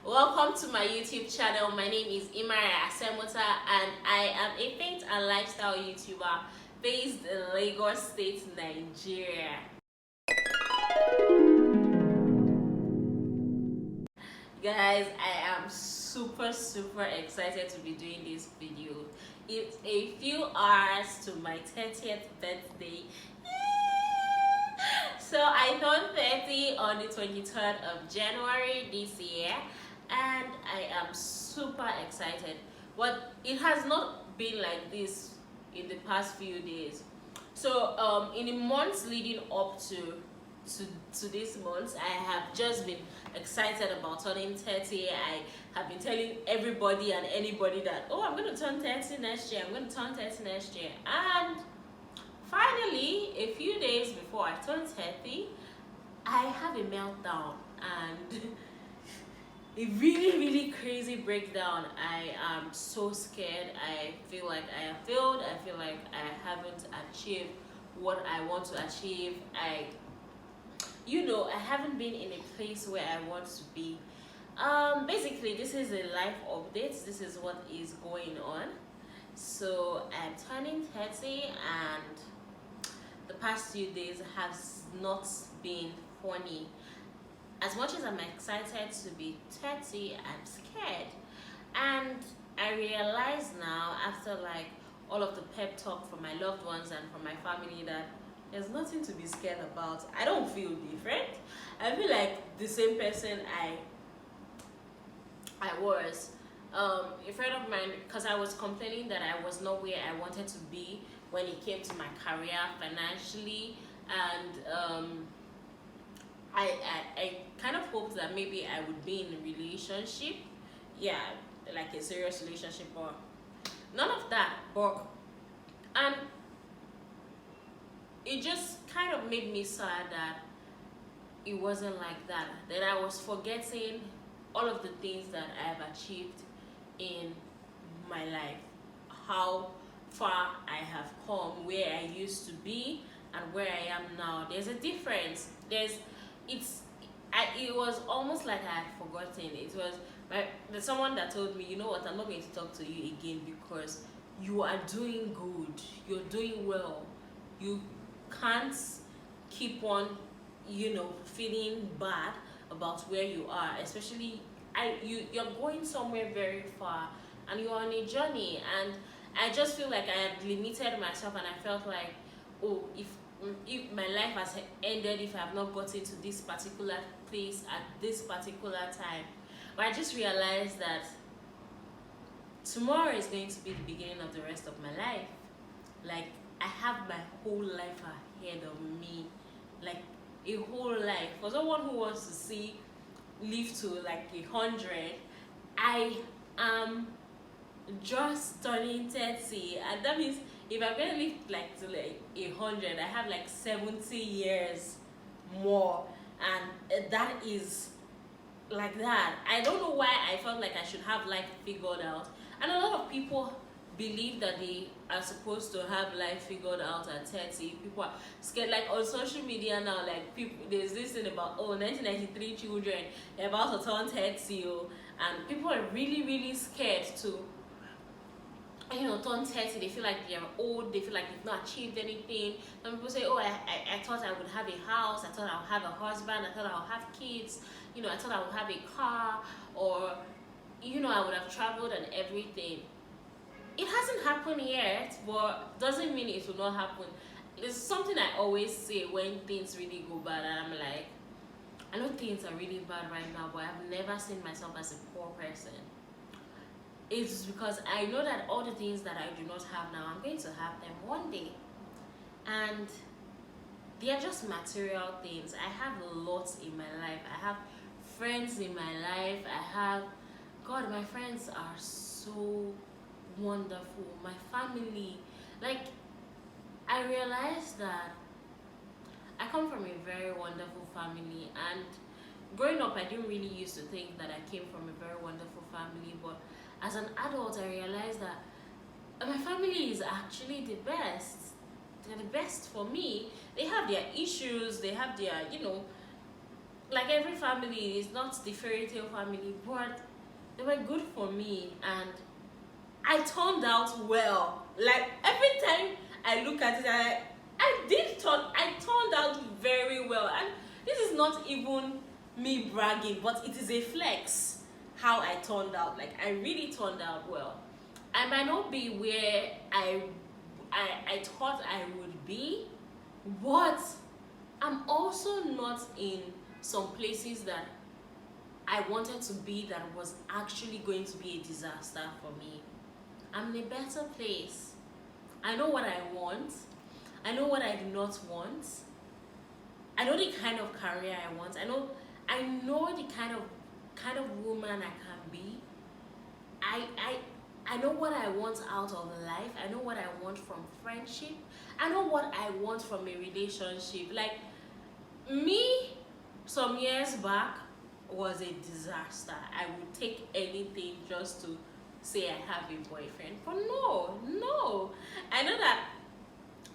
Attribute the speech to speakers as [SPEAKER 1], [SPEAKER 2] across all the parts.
[SPEAKER 1] Welcome to my YouTube channel. My name is Imara Asemota and I am a faith and lifestyle YouTuber based in Lagos State, Nigeria. Guys, I am super excited to be doing this video. It's a few hours to my 30th birthday. So I turned 30 on the 23rd of January this year and I am super excited. But it has not been like this in the past few days. So in the months leading up to this month, I have just been excited about turning 30. I have been telling everybody and anybody that, oh, I'm going to turn 30 next year, I'm going to turn 30 next year. And finally, a few days before I turn 30, I have a meltdown and a really crazy breakdown. I am so scared. I feel like I have failed. I feel like I haven't achieved what I want to achieve. I haven't been in a place where I want to be. Basically, this is a life update. This is what is going on. So I'm turning 30 and the past few days has not been funny. As much as I'm excited to be 30, I'm scared. And I realize now, after like all of the pep talk from my loved ones and from my family, that there's nothing to be scared about. I don't feel different. I feel like the same person I was. A friend of mine, because I was complaining that I was not where I wanted to be when it came to my career financially, and I kind of hoped that maybe I would be in a relationship, yeah, like a serious relationship, or none of that. And it just kind of made me sad that it wasn't like that. That I was forgetting all of the things that I have achieved in my life, how far I have come, where I used to be and where I am now. There's a difference. It was almost like I had forgotten. It was there's someone that told me, you know what, I'm not going to talk to you again because you are doing good, you're doing well. You can't keep on, feeling bad about where you are, especially you're going somewhere very far and you're on a journey. And I just feel like I had limited myself and I felt like, oh, if my life has ended if I have not gotten to this particular place at this particular time. But I just realized that tomorrow is going to be the beginning of the rest of my life. Like, I have my whole life ahead of me, like a whole life. For someone who wants to live to like 100, I am just turning 30, and that means if I'm gonna live like to like 100, I have like 70 years more, and that is like that. I don't know why I felt like I should have life figured out, and a lot of people believe that they are supposed to have life figured out at 30. People are scared, like on social media now, like there's this thing about 1993 children, they're about to turn 30, and people are really scared to turn 30. They feel like they're old, they feel like they've not achieved anything. Some people say, oh, I thought I would have a house, I thought I would have a husband, I thought I would have kids, I thought I would have a car, or I would have traveled and everything. It hasn't happened yet, but doesn't mean it will not happen. There's something I always say when things really go bad, and I'm like, I know things are really bad right now, but I've never seen myself as a poor person. It's because I know that all the things that I do not have now, I'm going to have them one day. And they are just material things. I have lots in my life. I have friends in my life. God, my friends are so wonderful. My family, like, I realized that I come from a very wonderful family, and growing up I didn't really used to think that I came from a very wonderful family, but as an adult I realized that my family is actually the best. They're the best for me. They have their issues, they have their like every family is not the fairy tale family, but they were good for me, and I turned out well. Like every time I look at it, I turned out very well. And this is not even me bragging, but it is a flex how I turned out. Like I really turned out well. I might not be where I thought I would be, but I'm also not in some places that I wanted to be that was actually going to be a disaster for me. I'm in a better place. I know what I want. I know what I do not want. I know the kind of career I want. I know the kind of woman I can be. I know what I want out of life. I know what I want from friendship. I know what I want from a relationship. Like me some years back was a disaster. I would take anything just to say I have a boyfriend. But no. I know that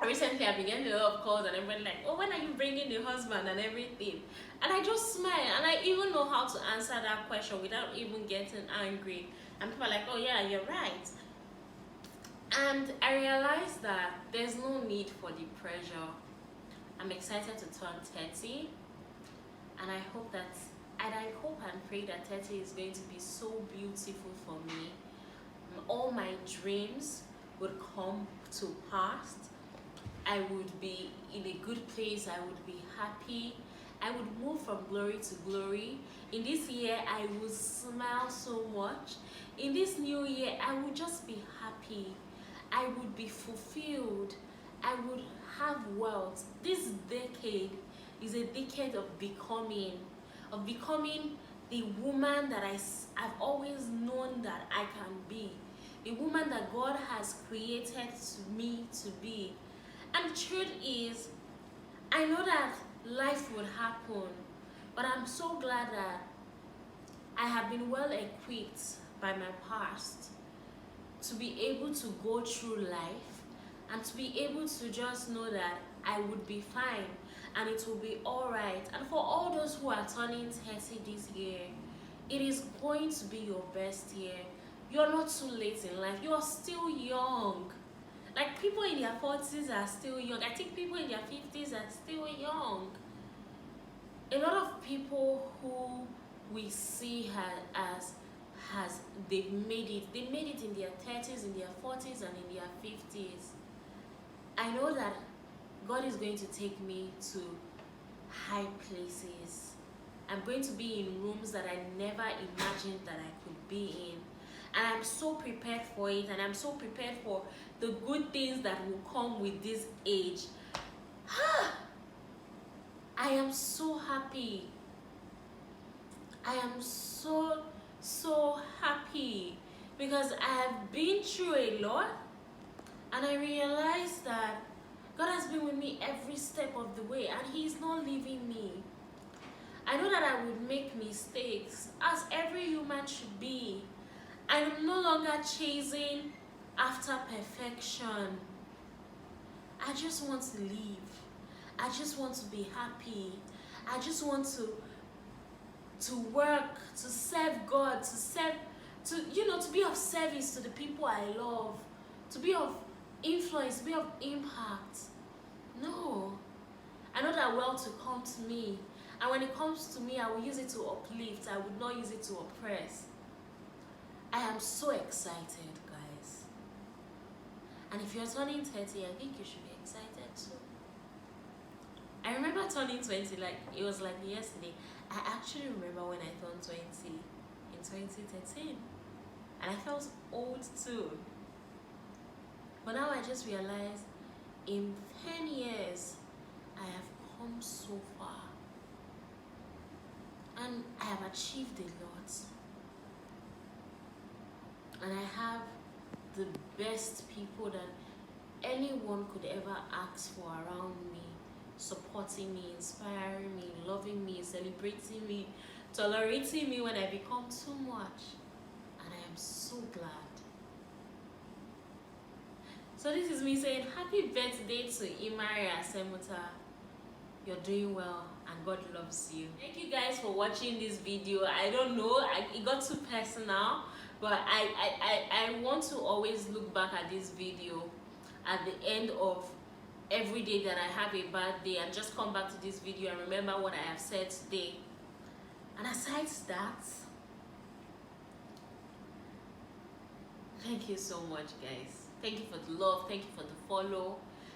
[SPEAKER 1] recently I've been getting a lot of calls and everyone like, oh, when are you bringing the husband and everything? And I just smile, and I even know how to answer that question without even getting angry. And people are like, oh yeah, you're right. And I realized that there's no need for the pressure. I'm excited to turn 30, and I hope and pray that 30 is going to be so beautiful for me. All my dreams would come to pass. I would be in a good place. I would be happy. I would move from glory to glory. In this year, I would smile so much. In this new year, I would just be happy. I would be fulfilled. I would have wealth. This decade is a decade of becoming the woman that I've always known that I can be. The woman that God has created me to be. And the truth is, I know that life would happen, but I'm so glad that I have been well equipped by my past to be able to go through life and to be able to just know that I would be fine and it will be alright. And for all those who are turning 30 this year, it is going to be your best year. You're not too late in life. You are still young. Like people in their 40s are still young. I think people in their 50s are still young. A lot of people who we see has they've made it. They made it in their 30s, in their 40s, and in their 50s. I know that God is going to take me to high places. I'm going to be in rooms that I never imagined that I could be in. And I'm so prepared for it, and I'm so prepared for the good things that will come with this age. I am so happy. I am so happy because I have been through a lot, and I realized that God has been with me every step of the way, and He's not leaving me. I know that I would make mistakes, as every human should be. I'm no longer chasing after perfection. I just want to live. I just want to be happy. I just want to work, to serve God, to be of service to the people I love, to be of influence, to be of impact. No. I know that wealth will come to me. And when it comes to me, I will use it to uplift. I would not use it to oppress. I am so excited, guys. And if you're turning 30, I think you should be excited too. I remember turning 20, like it was like yesterday. I actually remember when I turned 20 in 2013. And I felt old too. But now I just realized in 10 years, I have come so far. And I have achieved a lot. And I have the best people that anyone could ever ask for around me, supporting me, inspiring me, loving me, celebrating me, tolerating me when I become too much. And I am so glad. So this is me saying happy birthday to Imari Asemuta. You're doing well. and God loves you. Thank you guys for watching this video. I don't know, it got too personal, but I want to always look back at this video at the end of every day that I have a bad day, and just come back to this video and remember what I have said today. And aside that, thank you so much, guys. Thank you for the love, thank you for the follow.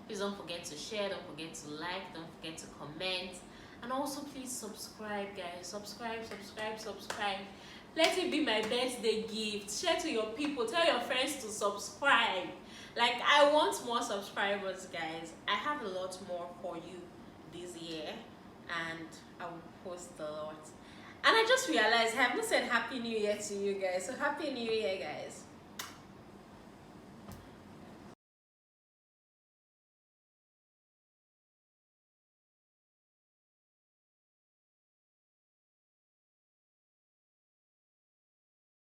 [SPEAKER 1] Please don't forget to share, don't forget to like, don't forget to comment, and also please subscribe, guys. Subscribe. Let it be my birthday gift. Share to your people, tell your friends to subscribe. Like, I want more subscribers, guys. I have a lot more for you this year, and I will post a lot. And I just realized I have not said Happy New Year to you guys. So Happy New Year, guys.